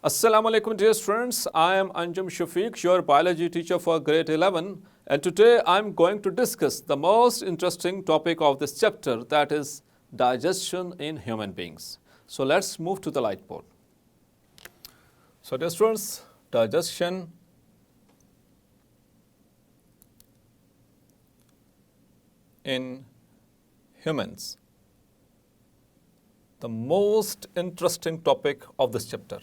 Assalamu alaikum dear students, I am Anjum Shafiq, your biology teacher for grade 11, and today I am going to discuss the most interesting topic of this chapter, that is digestion in human beings. So let's move to the light board. So dear students, digestion in humans, the most interesting topic of this chapter.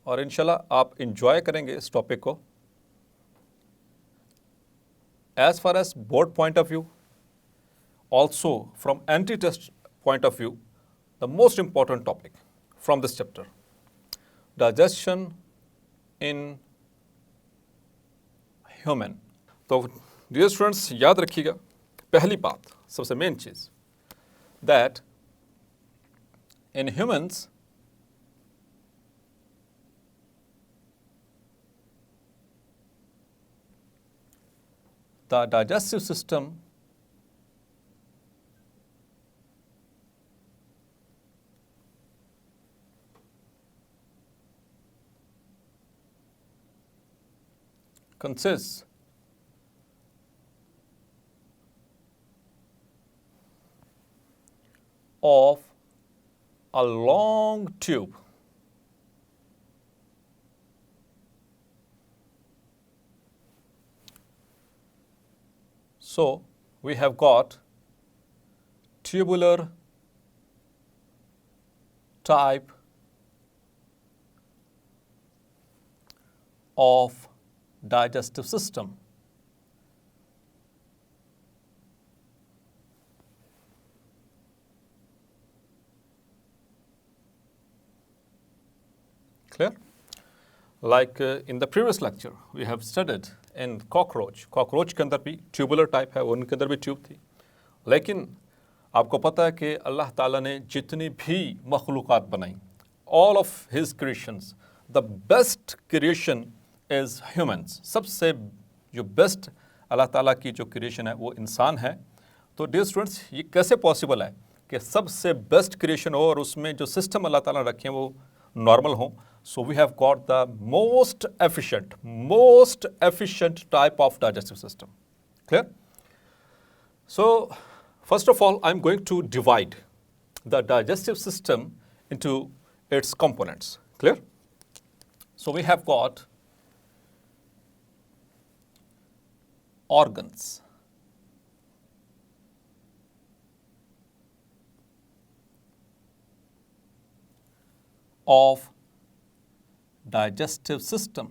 और इंशाल्लाह आप enjoy करेंगे इस topic को. As far as board point of view, also from anti test point of view, the most important topic from this chapter, digestion in human. तो dear students, याद रखिएगा पहली बात, सबसे मेन चीज, that in humans the digestive system consists of a long tube So we have got tubular type of digestive system. Clear? Like in the previous lecture, we have studied in cockroach. Cockroach के अंदर भी tubular type है, उनके अंदर भी tube थी. लेकिन आपको पता है कि अल्लाह ताला ने जितनी भी मखलूक़ात बनाई, all of his creations, the best creation is humans. सबसे जो बेस्ट अल्लाह ताला की जो क्रिएशन है वो इंसान है. तो डियर स्टूडेंट्स, ये कैसे पॉसिबल है कि सबसे बेस्ट क्रिएशन हो और उसमें जो सिस्टम अल्लाह ताला ने रखे हैं वो नॉर्मल हो. So we have got the most efficient type of digestive system. Clear? So first of all, I'm going to divide the digestive system into its components. Clear? So we have got organs. Of digestive system.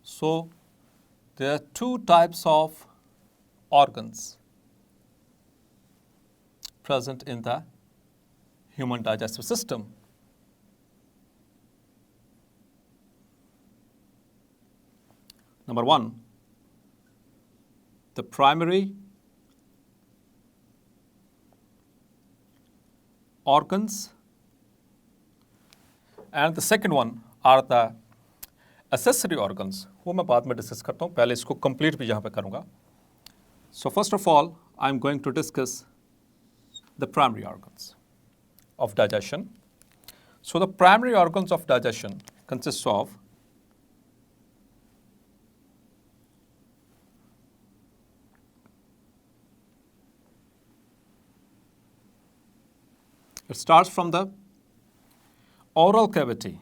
So there are two types of organs present in the human digestive system. Number one, the primary organs, and the second one are the accessory organs. वो मैं बाद में discuss करता हूँ, पहले इसको complete भी यहाँ पे करूँगा. So first of all, I'm going to discuss the primary organs of digestion. So the primary organs of digestion consists of it starts from the oral cavity.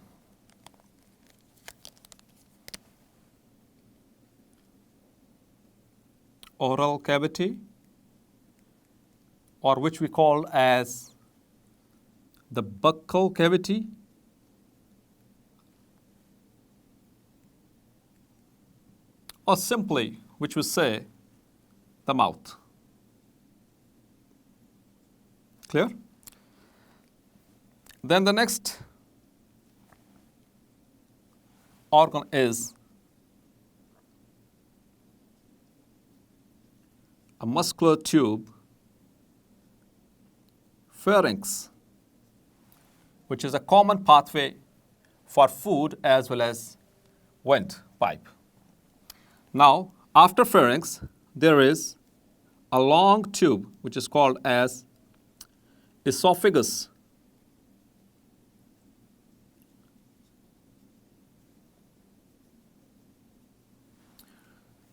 Oral cavity, or which we call as the buccal cavity, or simply which we say the mouth. Clear? Then the next organ is a muscular tube, pharynx, which is a common pathway for food as well as windpipe. Now, after pharynx, there is a long tube which is called as esophagus.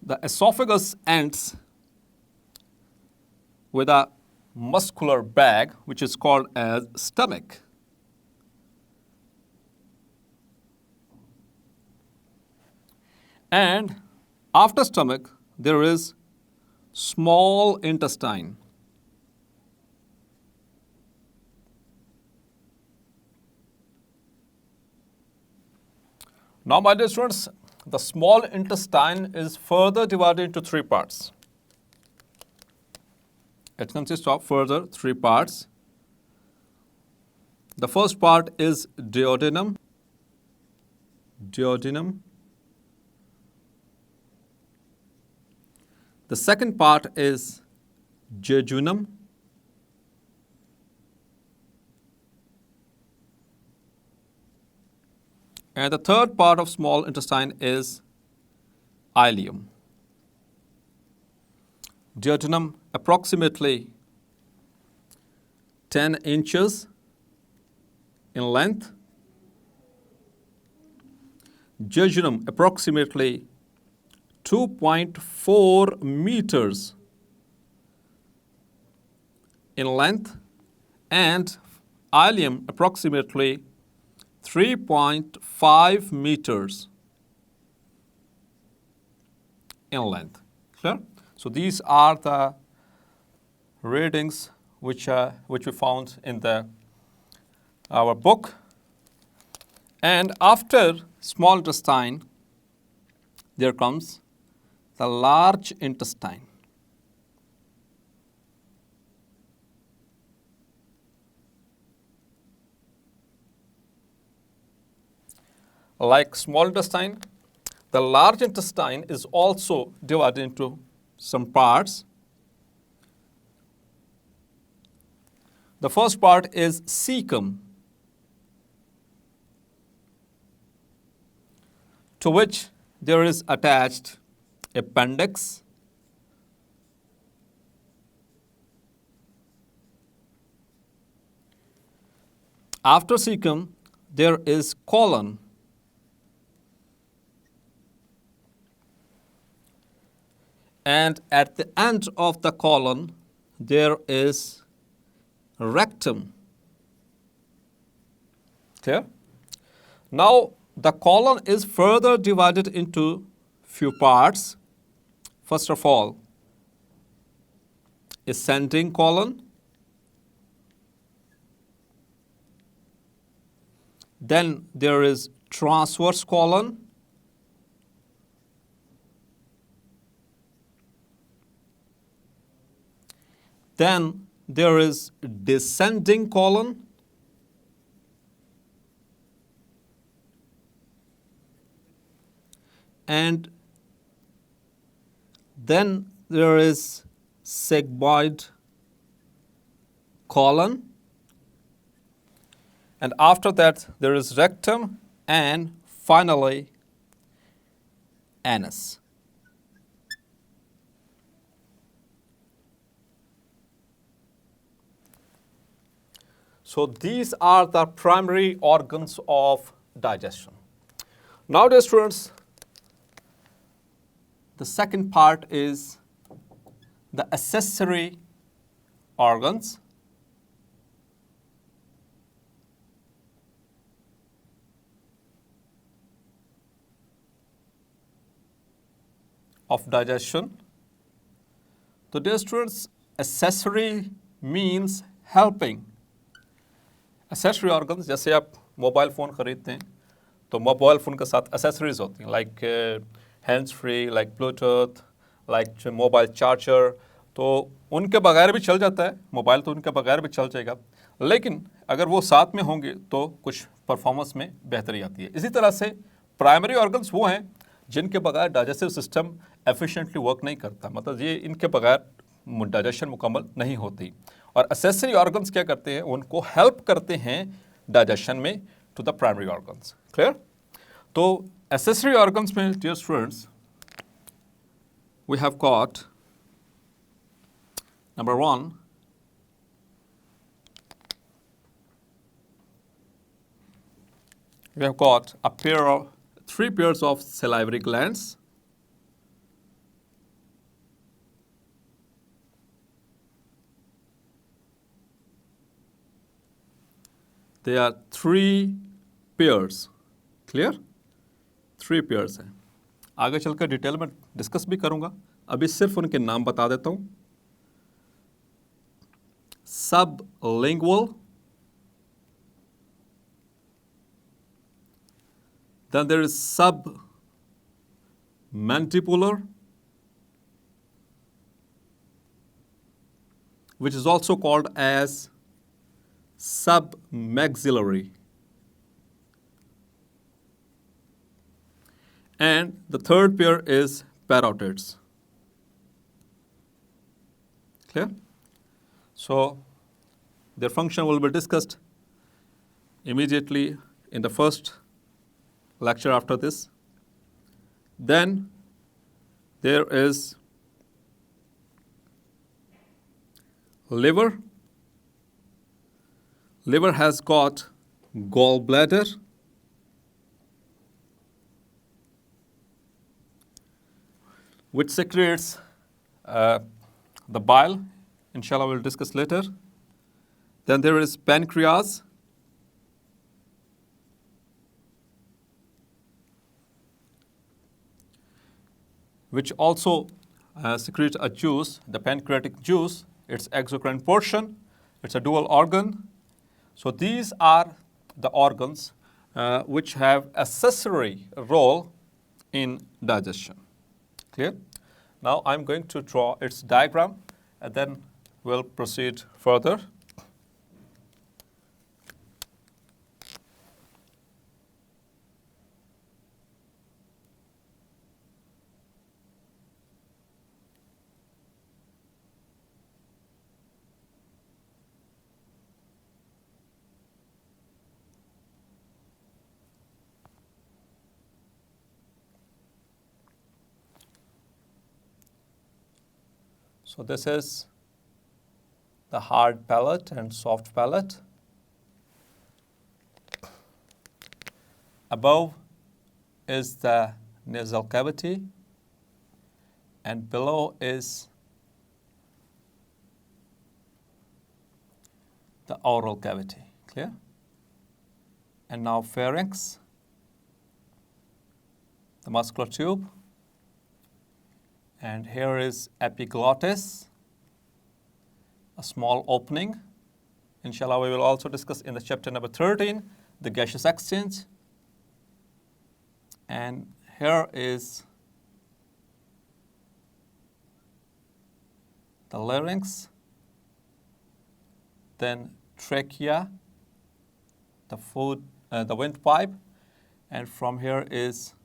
The esophagus ends with a muscular bag which is called as stomach. And after stomach, there is small intestine. Now, my dear students, the small intestine is further divided into three parts. It consists of further three parts. The first part is duodenum. The second part is jejunum. And the third part of small intestine is ileum. Duodenum approximately 10 inches in length. Jejunum approximately 2.4 meters in length, and ileum approximately 3.5 meters in length. Clear? So these are the readings which we found in our book. And after small intestine, there comes the large intestine. Like small intestine, the large intestine is also divided into some parts. The first part is cecum, to which there is attached appendix, after cecum there is colon, and at the end of the colon there is rectum. Clear? Now the colon is further divided into few parts. First of all, ascending colon, then there is transverse colon, then there is descending colon, and then there is sigmoid colon, and after that there is rectum, and finally anus. So these are the primary organs of digestion. Now, dear students, the second part is the accessory organs. Of digestion. So dear students, accessory means helping. Accessory organs, जैसे आप mobile phone ख़रीदते हैं तो mobile phone के साथ accessories होती हैं, like hands free, like Bluetooth, like mobile charger, तो उनके बगैर भी चल जाता है, मोबाइल तो उनके बगैर भी चल जाएगा, लेकिन अगर वो साथ में होंगे तो कुछ परफॉर्मेंस में बेहतरी आती है। इसी तरह से प्राइमरी ऑर्गन्स वो हैं जिनके बगैर डाइजेस्टिव सिस्टम एफिशिएंटली वर्क नहीं करता, मतलब ये इनके बगैर डाइजेशन मुकम्मल नहीं होती। और एसेसरी ऑर्गन्स क्या करते हैं, उनको हेल्प करते हैं डाइजेशन में to the primary organs. Clear? तो एसेसरी ऑर्गन्स में dear students we have got number 1 we have got three pairs of salivary glands. They are 3 pairs. Clear? 3 pairs हैं। आगे चलकर डिटेल में डिस्कस भी करूंगा, अभी सिर्फ उनके नाम बता देता हूं। Sublingual, then there is submandibular, which is also called as submaxillary, and the third pair is parotids. Clear? So their function will be discussed immediately in the first lecture after this. Then there is liver. Liver has got gallbladder, which secretes the bile. Inshallah, we'll discuss later. Then there is pancreas, which also secretes a juice, the pancreatic juice. It's exocrine portion. It's a dual organ. So these are the organs which have accessory role in digestion. Clear? Now I'm going to draw its diagram and then we'll proceed further. So this is the hard palate and soft palate. Above is the nasal cavity and below is the oral cavity. Clear? And now pharynx, the muscular tube, and here is epiglottis, a small opening. Inshallah, we will also discuss in the chapter number 13, the gaseous exchange. And here is the larynx, then trachea, the windpipe, and from here is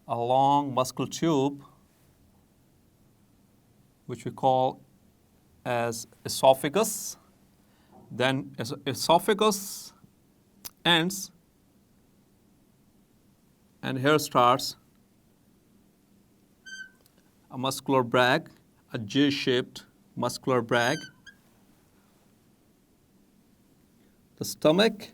a long muscle tube, which we call as esophagus. Then esophagus ends, and here starts a muscular bag, a J-shaped muscular bag. The stomach,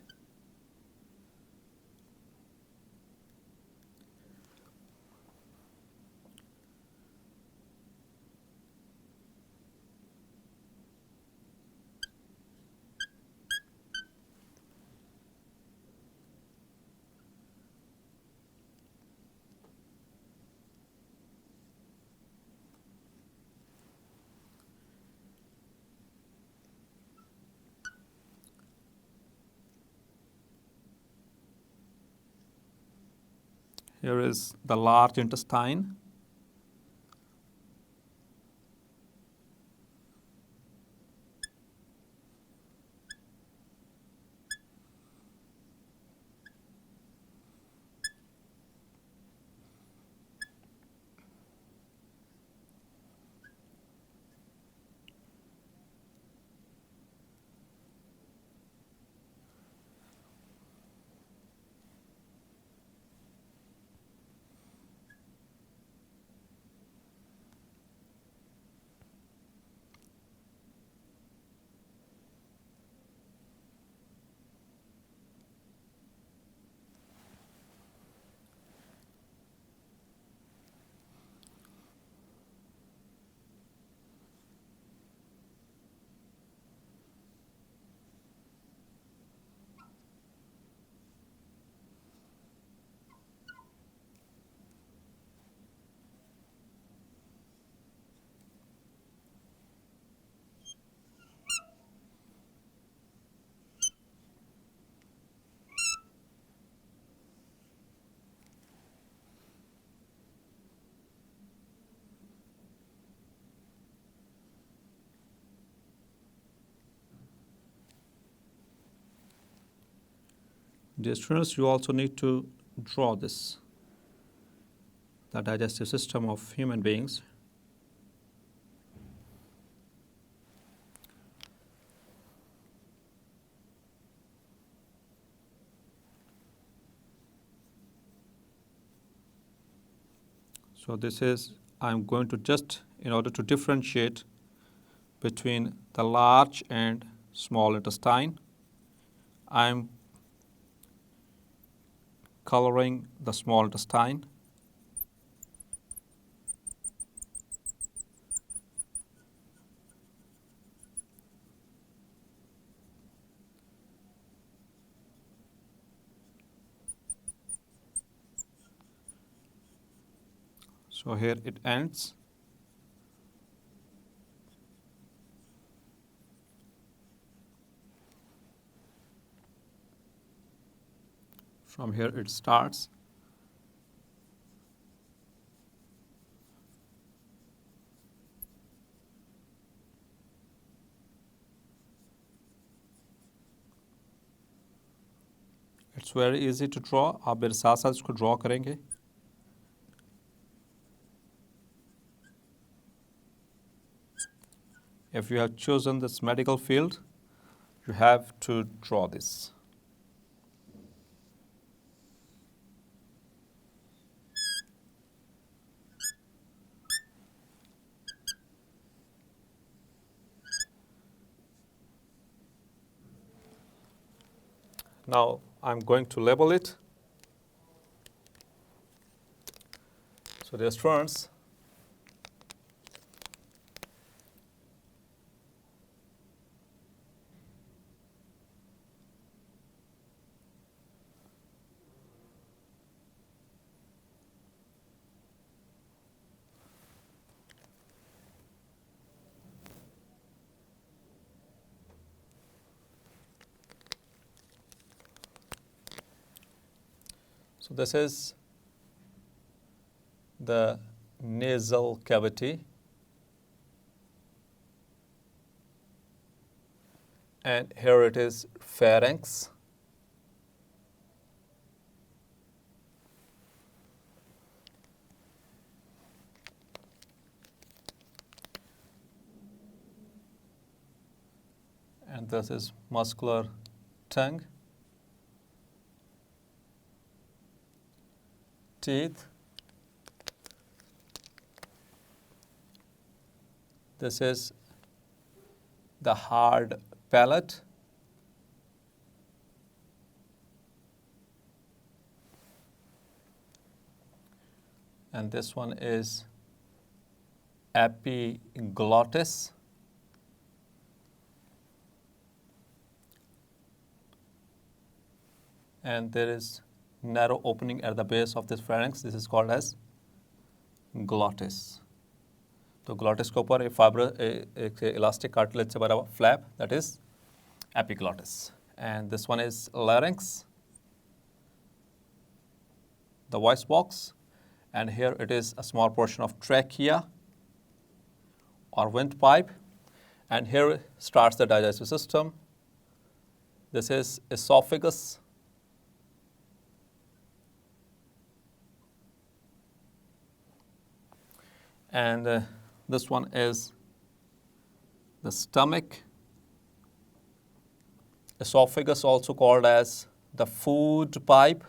here is the large intestine. Dear students, you also need to draw this, the digestive system of human beings. So this is, I'm going to just, in order to differentiate between the large and small intestine, I'm coloring the small intestine. So here it ends. From here it starts. It's very easy to draw. आप मेरे साथ साथ इसको draw करेंगे. If you have chosen this medical field, you have to draw this. Now I'm going to label it. So dear students, so this is the nasal cavity, and here it is pharynx. And this is muscular tongue, teeth. This is the hard palate. And this one is epiglottis. And there is narrow opening at the base of this pharynx. This is called as glottis. तो glottis के ऊपर एक elastic cartilage से बना हुआ flap, that is epiglottis. And this one is larynx, the voice box, and here it is a small portion of trachea or windpipe, and here starts the digestive system. This is esophagus. And this one is the stomach. Esophagus, also called as the food pipe.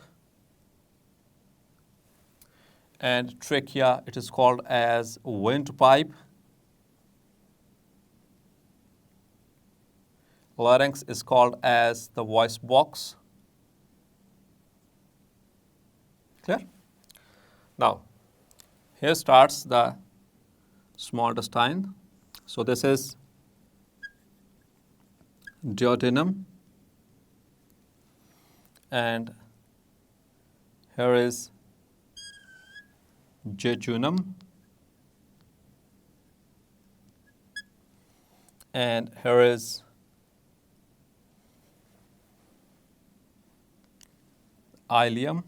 And trachea, it is called as windpipe. Larynx is called as the voice box. Clear? Now, here starts the small intestine. So this is duodenum, and here is jejunum, and here is ileum.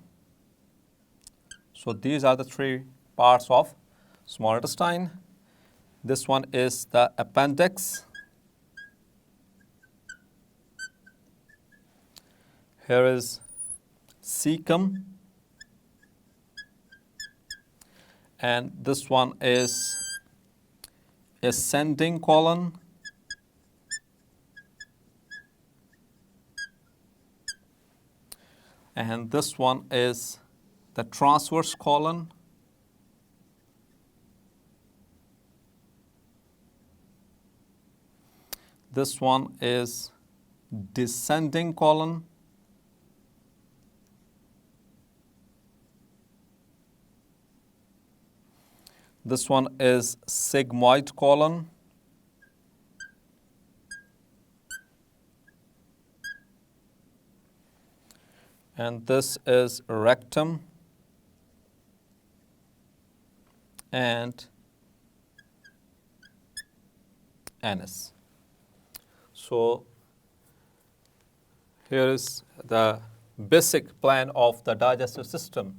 So these are the three parts of small intestine. This one is the appendix. Here is cecum, and this one is ascending colon, and this one is the transverse colon, this one is descending colon, this one is sigmoid colon, and this is rectum and anus. So here is the basic plan of the digestive system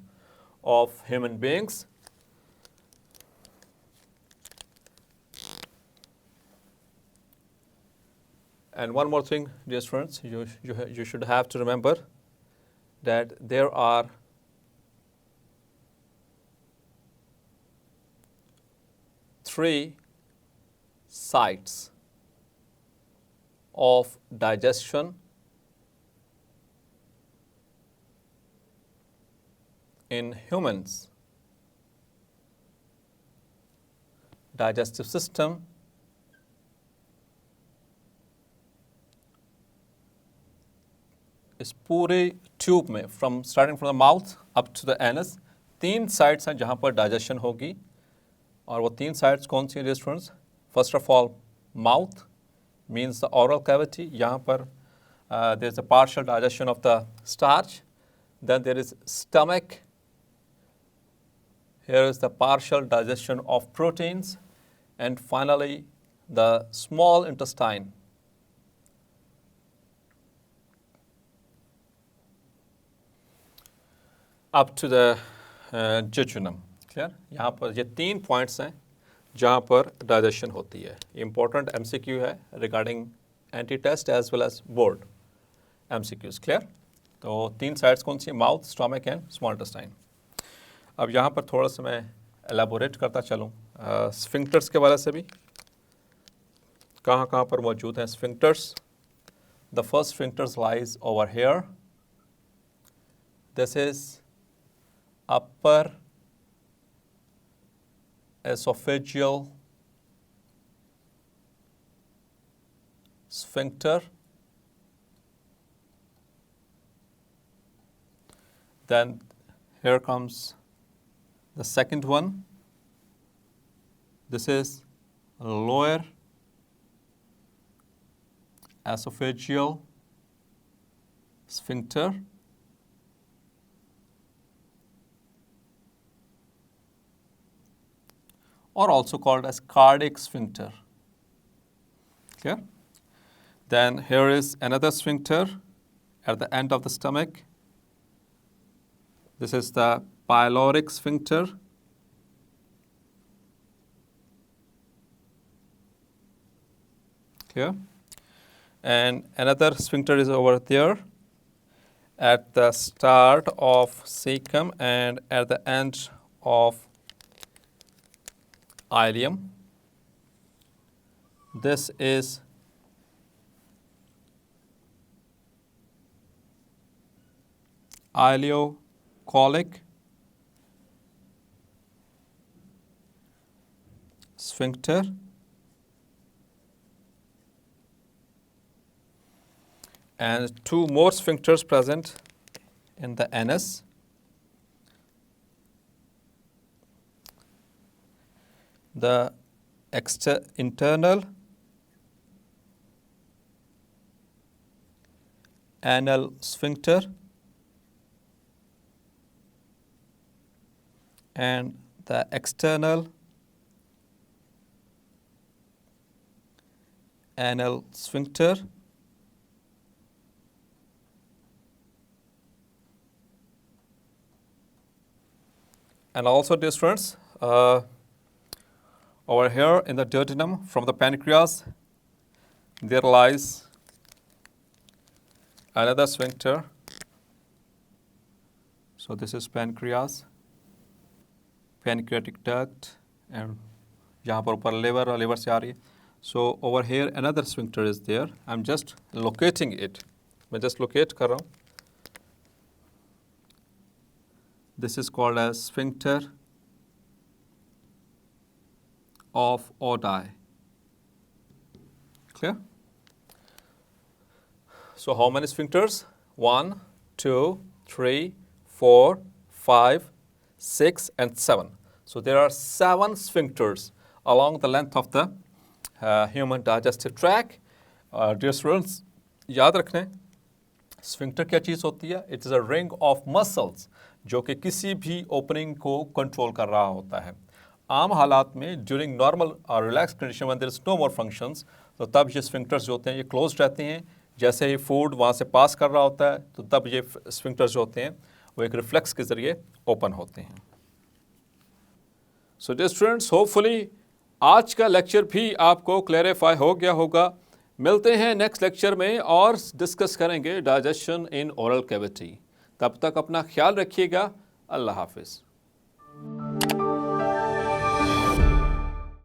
of human beings. And one more thing, dear students, you should have to remember that there are three sites of digestion in humans. Digestive system इस पूरे tube में starting from the mouth up to the anus 3 sites हैं जहाँ पर digestion होगी और वो 3 sites कौन सी हैं students? First of all, mouth means the oral cavity. यहाँ पर there is a partial digestion of the starch. Then there is stomach. Here is the partial digestion of proteins. And finally, the small intestine. Up to the jejunum. Clear? यहाँ पर ये 3 points हैं जहाँ पर digestion होती है. Important MCQ है regarding anti-test as well as board MCQs. Clear? तो 3 sides कौन सी? Mouth, stomach and small intestine. अब यहाँ पर थोड़ा सा मैं elaborate करता चलूँ. Sphincters के बारे से भी कहाँ पर मौजूद हैं sphincters? The first sphincters lies over here. This is upper esophageal sphincter. Then here comes the second one. This is lower esophageal sphincter. Or also called as cardiac sphincter. Clear? Then here is another sphincter at the end of the stomach. This is the pyloric sphincter. Clear? And another sphincter is over there at the start of cecum and at the end of ileum. This is ileocolic sphincter. And 2 more sphincters present in the anus. The internal anal sphincter and the external anal sphincter. And also, dear students, over here in the duodenum from the pancreas, there lies another sphincter So this is pancreas, pancreatic duct, and यहाँ पर ऊपर liver और liver से आ रही है. So over here another sphincter is there. I'm just locating it. मैं just locate कर रहा हूँ. This is called as sphincter of Oddi. Clear? So how many sphincters? 1, 2, 3, 4, 5, 6, and 7. So there are 7 sphincters along the length of the human digestive tract. Dear students, याद रखें sphincter क्या चीज़ होती है? It is a ring of muscles जो कि किसी भी opening को कंट्रोल कर रहा होता है. आम हालात में ड्यूरिंग नॉर्मल और रिलैक्स कंडीशन में there is no more functions, तो तब ये स्फिंक्टर्स जो होते हैं ये क्लोज रहते हैं. जैसे ही फूड वहाँ से पास कर रहा होता है तो तब ये स्फिंक्टर्स जो होते हैं वो एक रिफ्लेक्स के ज़रिए ओपन होते हैं. सो डियर स्टूडेंट्स, होपफुली आज का लेक्चर भी आपको क्लैरिफाई हो गया होगा. मिलते हैं नेक्स्ट लेक्चर में और डिस्कस करेंगे डाइजेशन इन ओरल कैविटी. तब तक अपना ख्याल रखिएगा. अल्लाह हाफिज़.